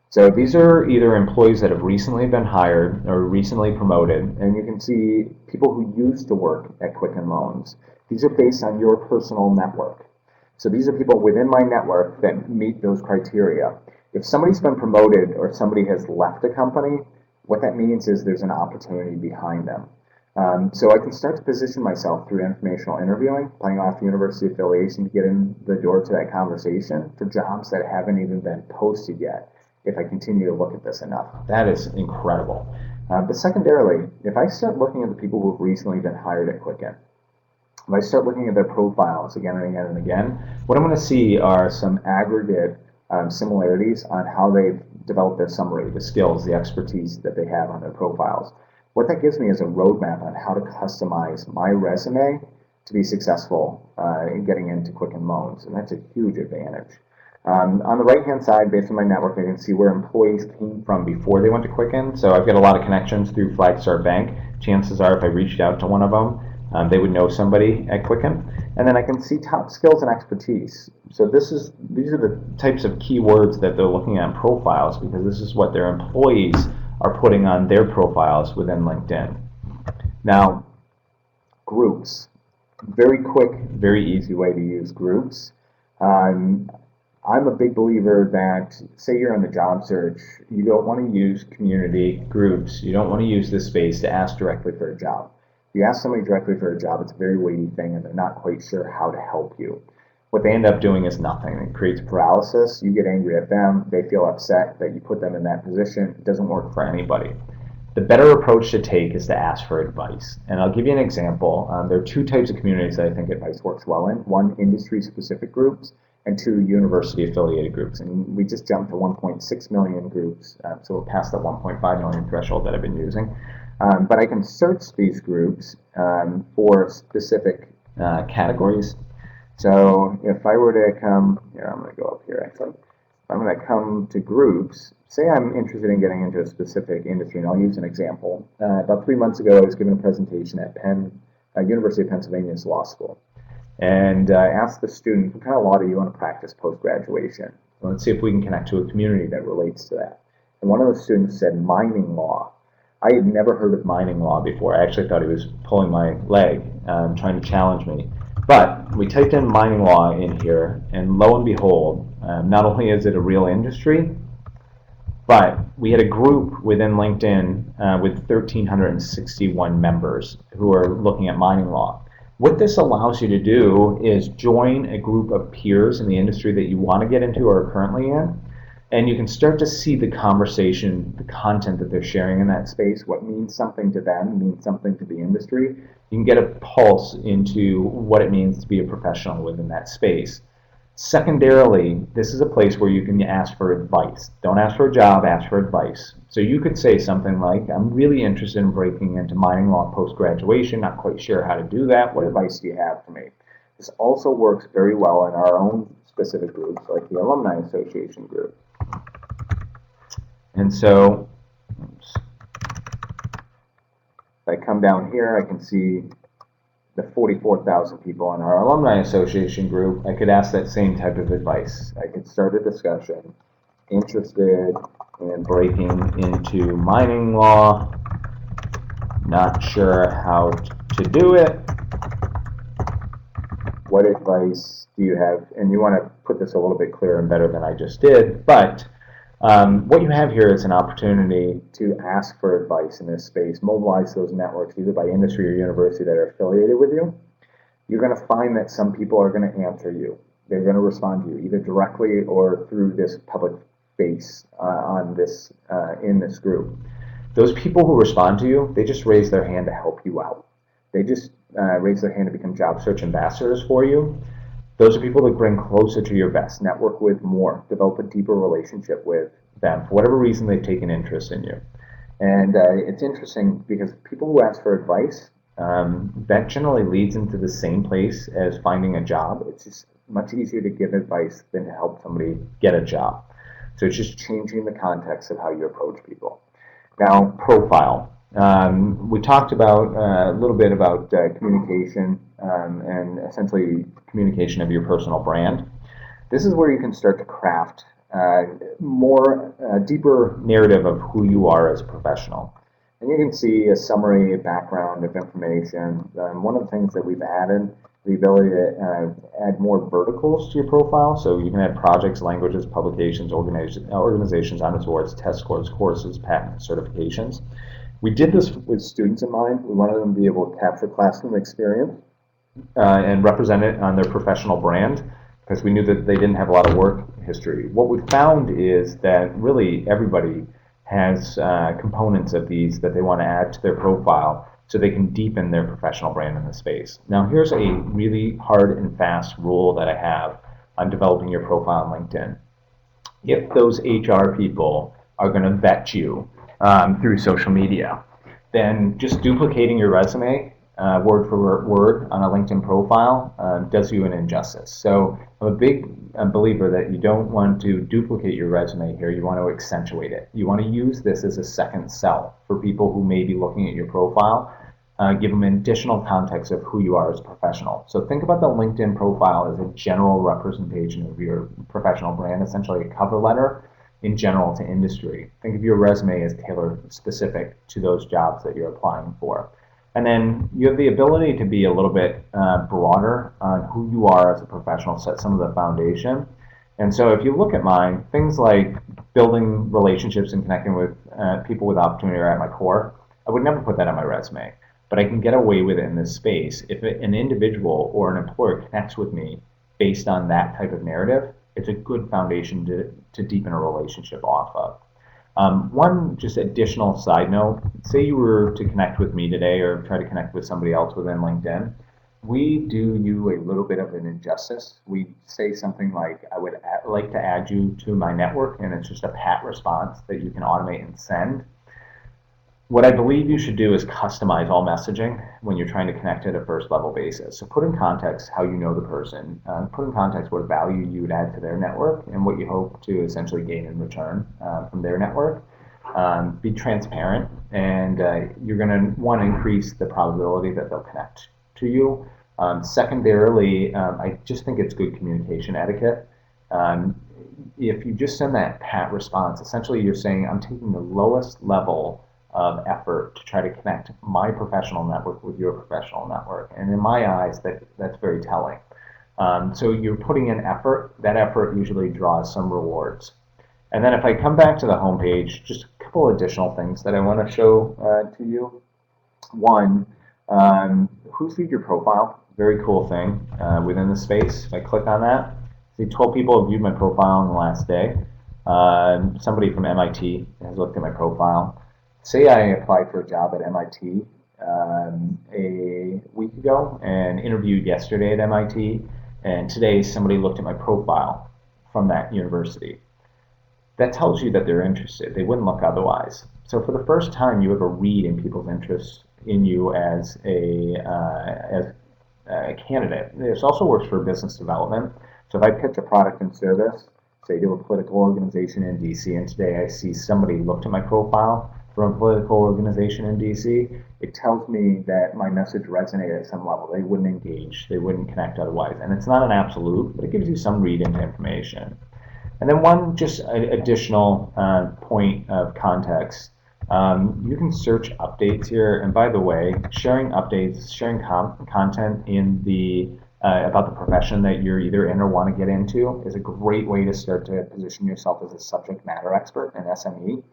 So these are either employees that have recently been hired or recently promoted, and you can see people who used to work at Quicken Loans. These are based on your personal network. So these are people within my network that meet those criteria. If somebody's been promoted or somebody has left a company, what that means is there's an opportunity behind them. So I can start to position myself through informational interviewing, playing off university affiliation to get in the door to that conversation for jobs that haven't even been posted yet, if I continue to look at this enough. That is incredible. But secondarily, if I start looking at the people who have recently been hired at Quicken, if I start looking at their profiles again and again and again, what I'm going to see are some aggregate similarities on how they've developed their summary, the skills, the expertise that they have on their profiles. What that gives me is a roadmap on how to customize my resume to be successful in getting into Quicken Loans, and that's a huge advantage. On the right-hand side, based on my network, I can see where employees came from before they went to Quicken. So I've got a lot of connections through Flagstar Bank. Chances are, if I reached out to one of them, they would know somebody at Quicken. And then I can see top skills and expertise. So these are the types of keywords that they're looking at in profiles, because this is what their employees are putting on their profiles within LinkedIn. Now, groups. Very quick, very easy way to use groups. I'm a big believer that, say you're on the job search, you don't want to use community groups. You don't want to use this space to ask directly for a job. If you ask somebody directly for a job, it's a very weighty thing and they're not quite sure how to help you. What they end up doing is nothing. It creates paralysis. You get angry at them. They feel upset that you put them in that position. It doesn't work for anybody. The better approach to take is to ask for advice. And I'll give you an example. There are 2 types of communities that I think advice works well in. 1, industry-specific groups, and 2, university-affiliated groups. And we just jumped to 1.6 million groups, so we're past the 1.5 million threshold that I've been using. But I can search these groups for specific categories. So if I were to come, here, I'm going to go up here actually. If I'm going to come to groups, say I'm interested in getting into a specific industry, and I'll use an example. About 3 months ago, I was given a presentation at University of Pennsylvania's law school. And I asked the student, what kind of law do you want to practice post-graduation? Well, let's see if we can connect to a community that relates to that. And one of the students said mining law. I had never heard of mining law before. I actually thought he was pulling my leg, trying to challenge me. But we typed in mining law in here, and lo and behold, not only is it a real industry, but we had a group within LinkedIn with 1,361 members who are looking at mining law. What this allows you to do is join a group of peers in the industry that you want to get into or are currently in, and you can start to see the conversation, the content that they're sharing in that space, what means something to them, means something to the industry. You can get a pulse into what it means to be a professional within that space. Secondarily, this is a place where you can ask for advice. Don't ask for a job, ask for advice. So you could say something like, I'm really interested in breaking into mining law post-graduation, not quite sure how to do that. What advice do you have for me? This also works very well in our own specific groups, like the Alumni Association group. And so, oops. If I come down here, I can see the 44,000 people in our Alumni Association group. I could ask that same type of advice. I could start a discussion, interested in breaking into mining law, not sure how to do it. what advice do you have? And you want to put this a little bit clearer and better than I just did, but what you have here is an opportunity to ask for advice in this space, mobilize those networks either by industry or university that are affiliated with you. You're going to find that some people are going to answer you. They're going to respond to you either directly or through this public face on this in this group. Those people who respond to you, they just raise their hand to help you out. They just raise their hand to become job search ambassadors for you. Those are people that bring closer to your best, network with more, develop a deeper relationship with them. For whatever reason, they've taken interest in you. And it's interesting because people who ask for advice, that generally leads into the same place as finding a job. It's just much easier to give advice than to help somebody get a job. So it's just changing the context of how you approach people. Now, profile. We talked about a little bit about communication and essentially communication of your personal brand. This is where you can start to craft more deeper narrative of who you are as a professional. And you can see a summary, a background of information. One of the things that we've added, the ability to add more verticals to your profile. So you can add projects, languages, publications, organizations, honors awards, test scores, courses, patents, certifications. We did this with students in mind. We wanted them to be able to capture classroom experience and represent it on their professional brand because we knew that they didn't have a lot of work history. What we found is that really everybody has components of these that they want to add to their profile so they can deepen their professional brand in the space. Now here's a really hard and fast rule that I have on developing your profile on LinkedIn. If those HR people are going to vet you through social media, then just duplicating your resume word for word on a LinkedIn profile does you an injustice. So I'm a big believer that you don't want to duplicate your resume here. You want to accentuate it. You want to use this as a second sell for people who may be looking at your profile. Give them additional context of who you are as a professional. So think about the LinkedIn profile as a general representation of your professional brand, essentially a cover letter in general to industry. Think of your resume as tailored specific to those jobs that you're applying for. And then you have the ability to be a little bit broader on who you are as a professional, set some of the foundation. And so if you look at mine, things like building relationships and connecting with people with opportunity are at my core. I would never put that on my resume, but I can get away with it in this space. If an individual or an employer connects with me based on that type of narrative, it's a good foundation to deepen a relationship off of. One just additional side note, say you were to connect with me today or try to connect with somebody else within LinkedIn, we do you a little bit of an injustice. We say something like, I would like to add you to my network, and it's just a pat response that you can automate and send. What I believe you should do is customize all messaging when you're trying to connect at a first level basis. So put in context how you know the person, put in context what value you would add to their network and what you hope to essentially gain in return from their network. Be transparent, and you're going to want to increase the probability that they'll connect to you. Secondarily, I just think it's good communication etiquette. If you just send that pat response, essentially you're saying, I'm taking the lowest level of effort to try to connect my professional network with your professional network. And in my eyes, that's very telling. So you're putting in effort. That effort usually draws some rewards. And then if I come back to the homepage, just a couple additional things that I want to show to you. One, who's viewed your profile? Very cool thing within the space. If I click on that, see 12 people have viewed my profile in the last day. Somebody from MIT has looked at my profile. Say I applied for a job at MIT a week ago and interviewed yesterday at MIT, and today somebody looked at my profile from that university. That tells you that they're interested. They wouldn't look otherwise. So for the first time, you have a read in people's interest in you as a candidate. This also works for business development. So if I pitch a product and service, say to a political organization in DC, and today I see somebody looked at my profile from a political organization in DC, it tells me that my message resonated at some level. They wouldn't engage, they wouldn't connect otherwise. And it's not an absolute, but it gives you some read into information. And then one just additional point of context. You can search updates here. And by the way, sharing updates, sharing content in the about the profession that you're either in or want to get into is a great way to start to position yourself as a subject matter expert, an SME.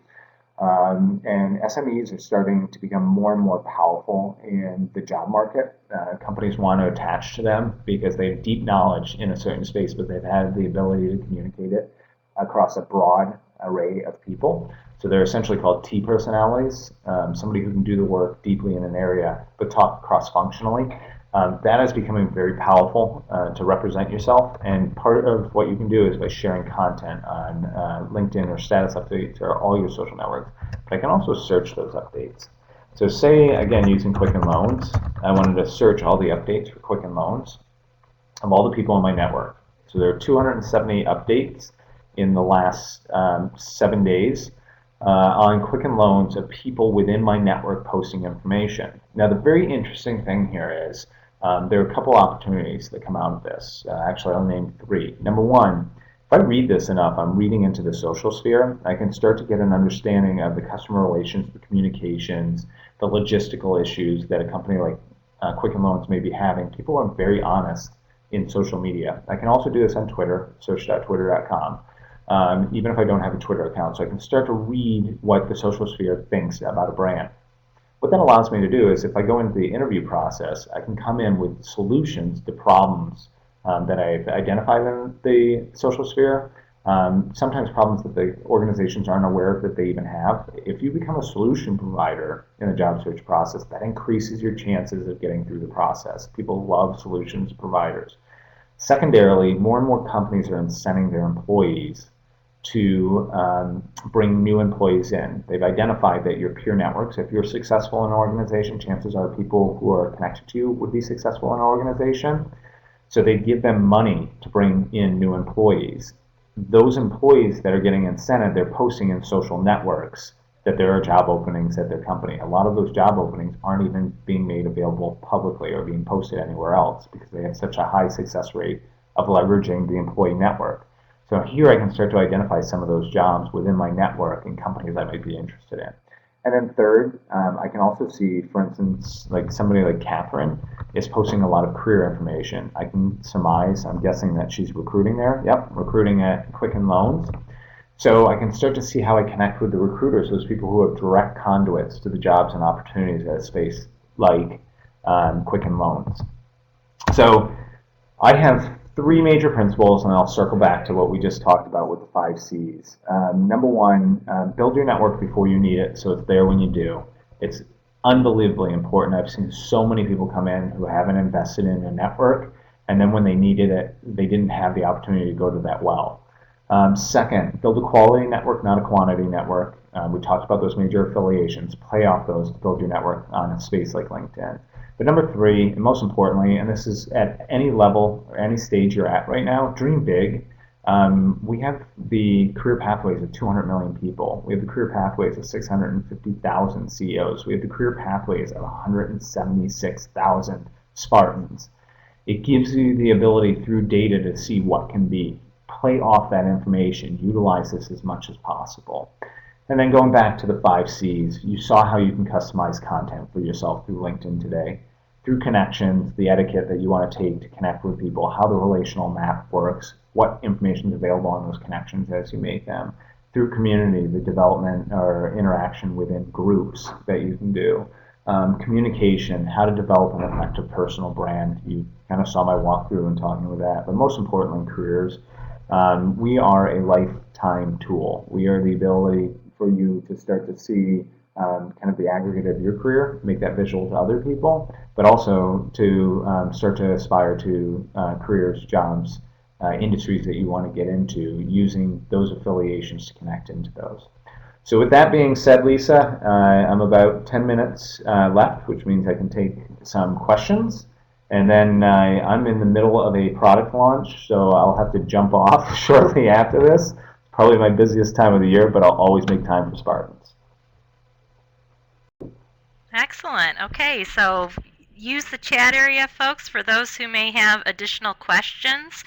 And SMEs are starting to become more and more powerful in the job market. Companies want to attach to them because they have deep knowledge in a certain space, but they've had the ability to communicate it across a broad array of people. So they're essentially called T personalities, somebody who can do the work deeply in an area, but talk cross-functionally. That is becoming very powerful to represent yourself, and part of what you can do is by sharing content on LinkedIn or status updates or all your social networks. But I can also search those updates. So say, again, using Quicken Loans, I wanted to search all the updates for Quicken Loans of all the people in my network. So there are 270 updates in the last 7 days on Quicken Loans of people within my network posting information. Now, the very interesting thing here is there are a couple opportunities that come out of this. Actually, I'll name 3. Number one, if I read this enough, I'm reading into the social sphere, I can start to get an understanding of the customer relations, the communications, the logistical issues that a company like Quicken Loans may be having. People are very honest in social media. I can also do this on Twitter, search.twitter.com, even if I don't have a Twitter account. So I can start to read what the social sphere thinks about a brand. What that allows me to do is if I go into the interview process, I can come in with solutions to problems that I've identified in the social sphere, sometimes problems that the organizations aren't aware of that they even have. If you become a solution provider in the job search process, that increases your chances of getting through the process. People love solutions providers. Secondarily, more and more companies are incenting their employees to bring new employees in. They've identified that your peer networks, if you're successful in an organization, chances are people who are connected to you would be successful in an organization. So they give them money to bring in new employees. Those employees that are getting incented, they're posting in social networks that there are job openings at their company. A lot of those job openings aren't even being made available publicly or being posted anywhere else because they have such a high success rate of leveraging the employee network. So here I can start to identify some of those jobs within my network and companies I might be interested in. And then third, I can also see, for instance, like somebody like Catherine is posting a lot of career information. I can surmise, I'm guessing that she's recruiting there. Yep, recruiting at Quicken Loans. So I can start to see how I connect with the recruiters, those people who have direct conduits to the jobs and opportunities at a space like Quicken Loans. So I have 3 major principles, and I'll circle back to what we just talked about with the 5 C's. Number one, build your network before you need it, so it's there when you do. It's unbelievably important. I've seen so many people come in who haven't invested in a network, and then when they needed it, they didn't have the opportunity to go to that well. Second, build a quality network, not a quantity network. We talked about those major affiliations. Play off those to build your network on a space like LinkedIn. But number 3, and most importantly, and this is at any level or any stage you're at right now, dream big. We have the career pathways of 200 million people. We have the career pathways of 650,000 CEOs. We have the career pathways of 176,000 Spartans. It gives you the ability through data to see what can be. Play off that information. Utilize this as much as possible. And then going back to the 5 C's, you saw how you can customize content for yourself through LinkedIn today. Through connections, the etiquette that you want to take to connect with people, how the relational map works, what information is available on those connections as you make them. Through community, the development or interaction within groups that you can do. Communication, how to develop an effective personal brand. You kind of saw my walkthrough and talking with that. But most importantly, careers. We are a lifetime tool. We are the ability for you to start to see kind of the aggregate of your career, make that visual to other people, but also to start to aspire to careers, jobs, industries that you want to get into, using those affiliations to connect into those. So with that being said, Lisa, I'm about 10 minutes left, which means I can take some questions. And then I'm in the middle of a product launch, so I'll have to jump off shortly after this. Probably my busiest time of the year, but I'll always make time for Spartans. Excellent. Okay, so use the chat area, folks, for those who may have additional questions.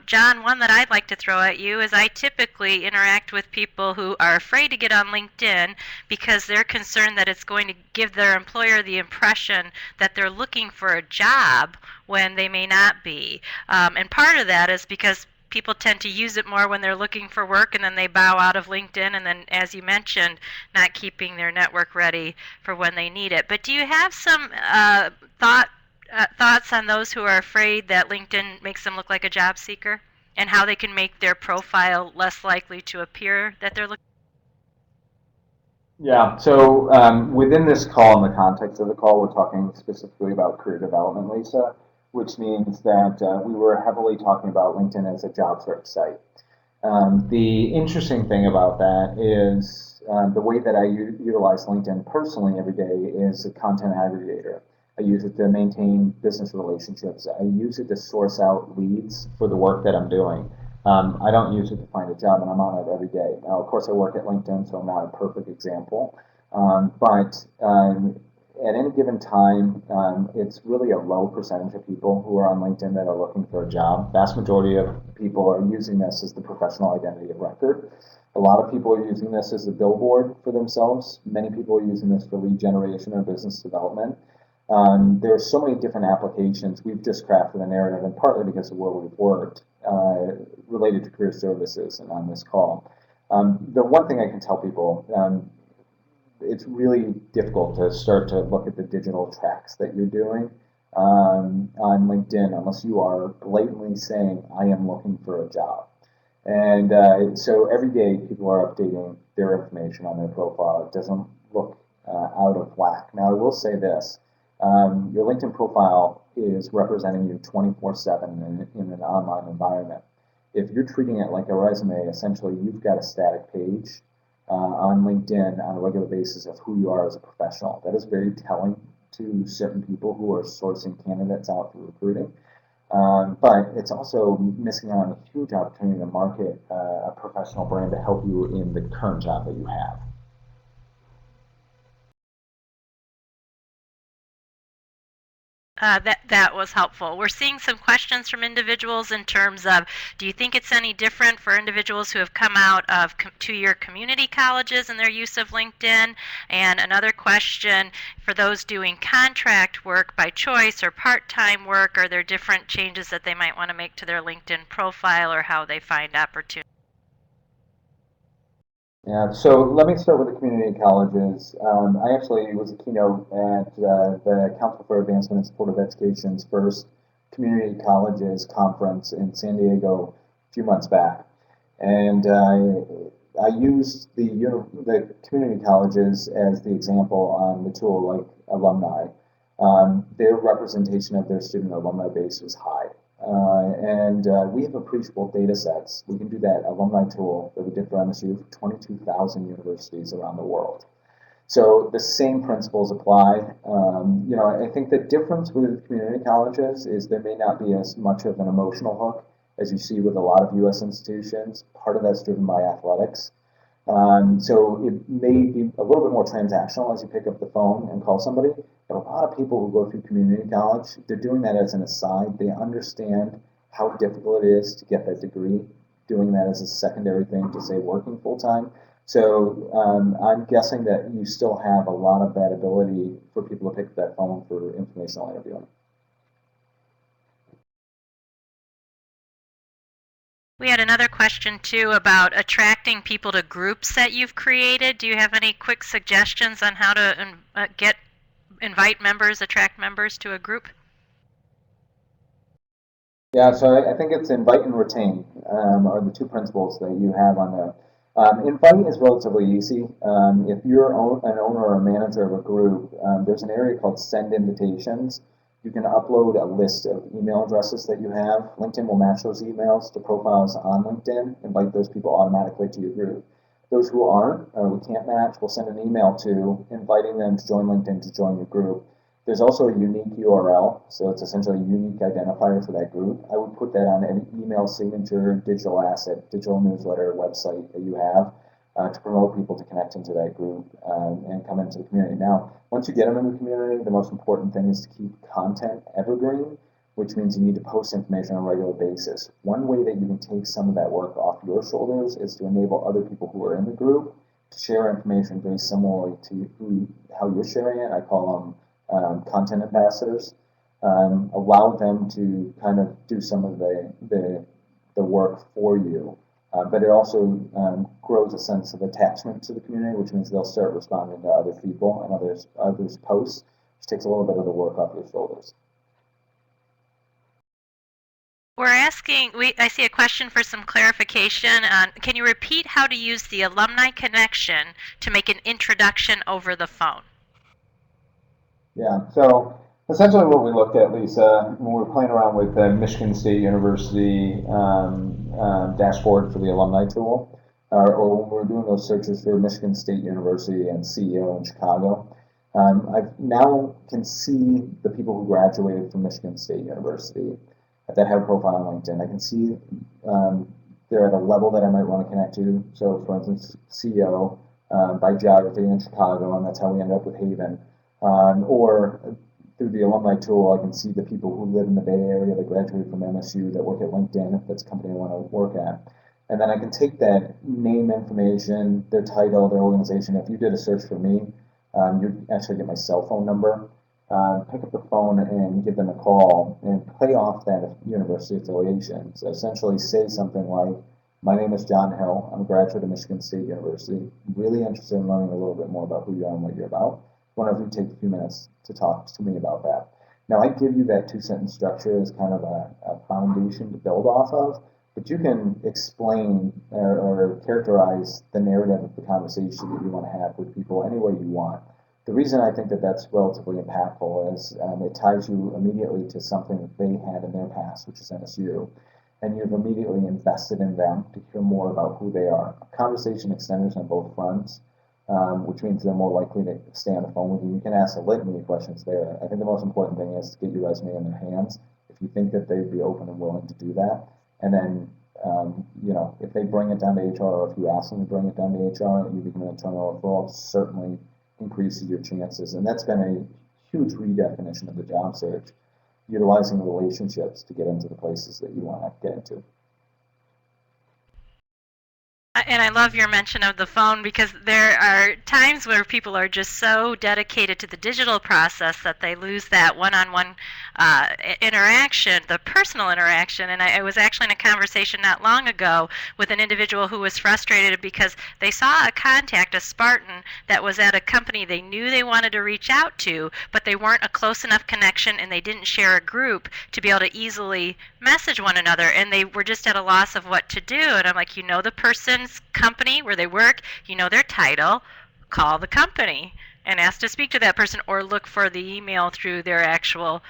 John, one that I'd like to throw at you is I typically interact with people who are afraid to get on LinkedIn because they're concerned that it's going to give their employer the impression that they're looking for a job when they may not be. And part of that is because people tend to use it more when they're looking for work, and then they bow out of LinkedIn, and then, as you mentioned, not keeping their network ready for when they need it. But do you have some thoughts on those who are afraid that LinkedIn makes them look like a job seeker, and how they can make their profile less likely to appear that they're looking? Yeah, so within this call, in the context of the call, we're talking specifically about career development, Lisa, which means that we were heavily talking about LinkedIn as a job search site. The interesting thing about that is the way that I utilize LinkedIn personally every day is a content aggregator. I use it to maintain business relationships. I use it to source out leads for the work that I'm doing. I don't use it to find a job, and I'm on it every day. Now, of course, I work at LinkedIn, so I'm not a perfect example. But at any given time, it's really a low percentage of people who are on LinkedIn that are looking for a job. Vast majority of people are using this as the professional identity of record. A lot of people are using this as a billboard for themselves. Many people are using this for lead generation or business development. There are so many different applications. We've just crafted a narrative, and partly because of where we've worked, related to career services and on this call. The one thing I can tell people, it's really difficult to start to look at the digital tracks that you're doing on LinkedIn unless you are blatantly saying, I am looking for a job. And so every day people are updating their information on their profile. It doesn't look out of whack. Now, I will say this. Your LinkedIn profile is representing you 24/7 in an online environment. If you're treating it like a resume, essentially you've got a static page on LinkedIn on a regular basis of who you are as a professional. That is very telling to certain people who are sourcing candidates out for recruiting. But it's also missing out on a huge opportunity to market a professional brand to help you in the current job that you have. That was helpful. We're seeing some questions from individuals in terms of, do you think it's any different for individuals who have come out of two-year community colleges in their use of LinkedIn? And another question, for those doing contract work by choice or part-time work, are there different changes that they might want to make to their LinkedIn profile or how they find opportunities? Yeah, so let me start with the community colleges. I actually was a keynote at the Council for Advancement and Support of Education's first community colleges conference in San Diego a few months back. And I used the community colleges as the example on the tool like alumni. Their representation of their student alumni base was high. And we have appreciable data sets. We can do that alumni tool that we did for MSU for 22,000 universities around the world. So the same principles apply. I think the difference with community colleges is there may not be as much of an emotional hook as you see with a lot of U.S. institutions. Part of that's driven by athletics. So it may be a little bit more transactional as you pick up the phone and call somebody. But a lot of people who go through community college, they're doing that as an aside. They understand how difficult it is to get that degree, doing that as a secondary thing to say working full time. So I'm guessing that you still have a lot of that ability for people to pick up that phone for informational interviewing. We had another question too about attracting people to groups that you've created. Do you have any quick suggestions on how to invite members, attract members to a group? Yeah, so I think it's invite and retain are the two principles that you have on there. Inviting is relatively easy. If you're an owner or a manager of a group, there's an area called send invitations. You can upload a list of email addresses that you have. LinkedIn will match those emails to profiles on LinkedIn, invite those people automatically to your group. Those who aren't, we can't match, we'll send an email to, inviting them to join LinkedIn to join your group. There's also a unique URL, so it's essentially a unique identifier for that group. I would put that on any email signature, digital asset, digital newsletter, website that you have. to promote people to connect into that group and come into the community. Now, once you get them in the community, the most important thing is to keep content evergreen, which means you need to post information on a regular basis. One way that you can take some of that work off your shoulders is to enable other people who are in the group to share information very similarly to how you're sharing it. I call them content ambassadors. Allow them to kind of do some of the work for you. But it also grows a sense of attachment to the community, which means they'll start responding to other people and others' posts, which takes a little bit of the work off your shoulders. We're asking, I see a question for some clarification on, can you repeat how to use the alumni connection to make an introduction over the phone? Yeah, so essentially what we looked at, Lisa, when we were playing around with the Michigan State University dashboard for the alumni tool, or when we were doing those searches for Michigan State University and CEO in Chicago, I now can see the people who graduated from Michigan State University that have a profile on LinkedIn. I can see they're at a level that I might want to connect to. So, for instance, CEO by geography in Chicago, and that's how we ended up with Haven. Or through the alumni tool, I can see the people who live in the Bay Area that graduated from MSU that work at LinkedIn, if that's a company I want to work at. And then I can take that name information, their title, their organization. If you did a search for me, you'd actually get my cell phone number. Pick up the phone and give them a call and play off that university affiliation. So essentially say something like, my name is John Hill. I'm a graduate of Michigan State University. Really interested in learning a little bit more about who you are and what you're about. Whenever you take a few minutes to talk to me about that. Now, I give you that two-sentence structure as kind of a foundation to build off of, but you can explain or characterize the narrative of the conversation that you want to have with people any way you want. The reason I think that that's relatively impactful is it ties you immediately to something that they had in their past, which is MSU, and you've immediately invested in them to hear more about who they are. Conversation extenders on both fronts. Which means they're more likely to stay on the phone with you. You can ask a litany of questions there. I think the most important thing is to get your resume in their hands. If you think that they'd be open and willing to do that, and then if they bring it down to HR, or if you ask them to bring it down to HR, and you become an internal referral, certainly increases your chances. And that's been a huge redefinition of the job search, utilizing relationships to get into the places that you want to get into. And I love your mention of the phone, because there are times where people are just so dedicated to the digital process that they lose that one-on-one interaction, the personal interaction. And I was actually in a conversation not long ago with an individual who was frustrated because they saw a contact, a Spartan, that was at a company they knew they wanted to reach out to, but they weren't a close enough connection and they didn't share a group to be able to easily message one another, and they were just at a loss of what to do. And I'm like, you know the person's company where they work, you know their title, call the company and ask to speak to that person, or look for the email through their actual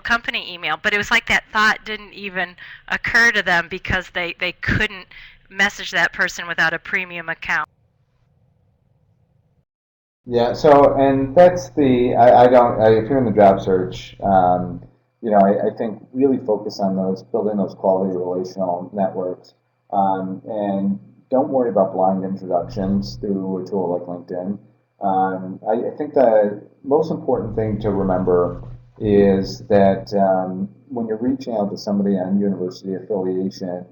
company email. But it was like that thought didn't even occur to them because they couldn't message that person without a premium account. Yeah, so, and that's if you're in the job search, I think really focus on building those quality relational networks, and don't worry about blind introductions through a tool like LinkedIn. I think the most important thing to remember is that when you're reaching out to somebody on university affiliation,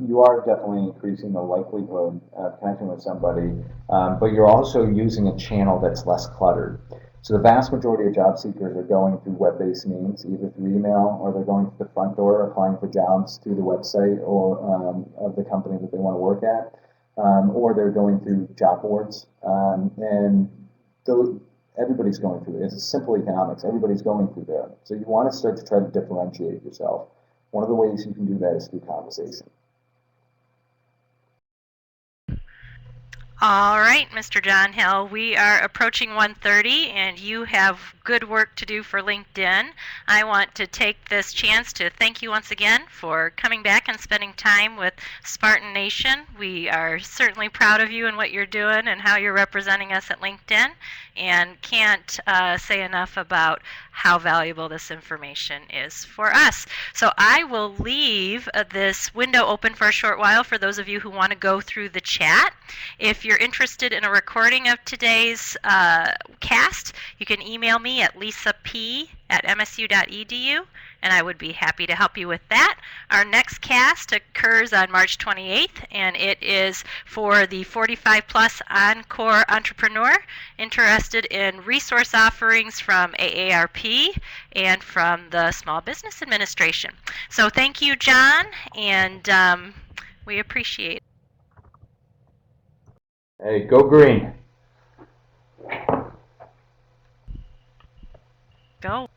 you are definitely increasing the likelihood of connecting with somebody, but you're also using a channel that's less cluttered. So the vast majority of job seekers are going through web-based means, either through email, or they're going through the front door applying for jobs through the website or of the company that they want to work at, or they're going through job boards. And everybody's going through it. It's simple economics. Everybody's going through there. So you want to start to try to differentiate yourself. One of the ways you can do that is through conversation. All right, Mr. John Hill, we are approaching 1:30 and you have good work to do for LinkedIn. I want to take this chance to thank you once again for coming back and spending time with Spartan Nation. We are certainly proud of you and what you're doing and how you're representing us at LinkedIn, and can't say enough about how valuable this information is for us. So I will leave this window open for a short while for those of you who want to go through the chat. If you're interested in a recording of today's cast, you can email me at lisap@msu.edu, and I would be happy to help you with that. Our next cast occurs on March 28th, and it is for the 45-plus Encore entrepreneur interested in resource offerings from AARP and from the Small Business Administration. So thank you, John, and we appreciate it. Hey, go green. Go.